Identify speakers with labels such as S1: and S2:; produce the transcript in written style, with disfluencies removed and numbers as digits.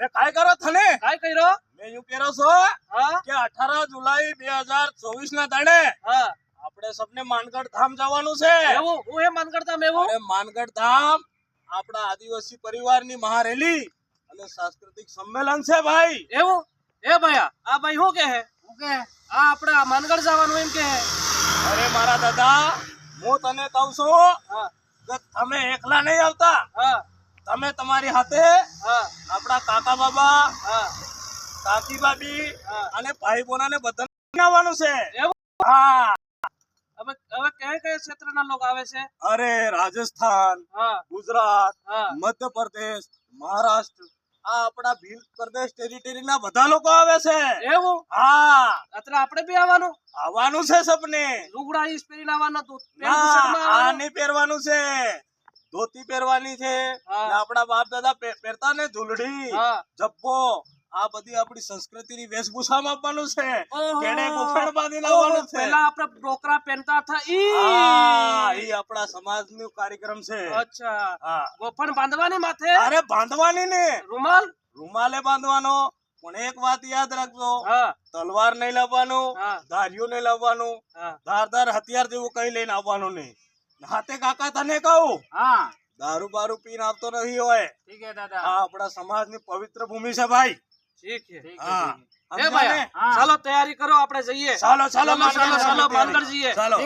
S1: मैं काय करो थने
S2: काय करो
S1: मैं यूं कह रहा छो કે 18 જુલાઈ 2024 ના દાડે આપણે સબને માનગઢ ધામ જવાનું છે
S2: એવું હું એ માનગઢ ધામ એવું
S1: અરે માનગઢ ધામ આપણા આદિવાસી પરિવારની મહારેલી અને સાંસ્કૃતિક સંમેલન છે ભાઈ
S2: એવું એ ભયા આ ભાઈ શું કહે આ આપડા માનગઢ જવાનું એમ કહે
S1: અરે મારા દાદા હું તને કહું છું કે તમે એકલા નહીં આવતા તમે તમારી હાથે આપણા કાકા બાબા કાકી બાબી અને ભાઈ બોનાને બધાને આવવાનું છે હા
S2: હવે કયા કયા ક્ષેત્રના લોકો આવે છે
S1: અરે રાજસ્થાન ગુજરાત મધ્યપ્રદેશ મહારાષ્ટ્ર આ આપણા ભીલ પ્રદેશ ટેરિટરી ના બધા લોકો આવે છે
S2: એવું
S1: હા
S2: એટલે આપણે બી આવવાનું
S1: છે સબને
S2: લુગડા ઈસ પહેરીને આવવાનું તો
S1: આ નહીં પહેરવાનું છે ધોતી પહેરવાની છે ને આપણા બાપ દાદા પહેરતા ને ઝૂલડી જબ્બો આ બધી આપણી સંસ્કૃતિની વેશભૂષામાં આપવાનું છે કેડે ગોફેડ બાંધીને આવવાનું છે
S2: પહેલા આપણે ડોકરા પહેરતા હતા
S1: ઈ આપણા સમાજનો કાર્યક્રમ છે
S2: અચ્છા
S1: હા
S2: ગોફણ બાંધવાની માથે
S1: અરે બાંધવાની ને રૂમાલે બાંધવાનો પણ એક વાત યાદ રાખજો તલવાર નહીં લાવવાનું ધાર્યું નહીં લાવવાનું ધારદાર હથિયાર જેવું કઈ લઈને આવવાનું નહીં હાથે કાકા તને કહું દારૂ બારૂ પીને આવતો નહીં હોય
S2: ઠીક હે દાદા
S1: આ આપણા સમાજની પવિત્ર ભૂમિ છે ભાઈ
S2: ઠીક હે
S1: હા
S2: એ ભાઈ ચાલો તૈયારી કરો આપણે જઈએ
S1: ચાલો
S2: ચાલો માનગઢ જઈએ
S1: ચાલો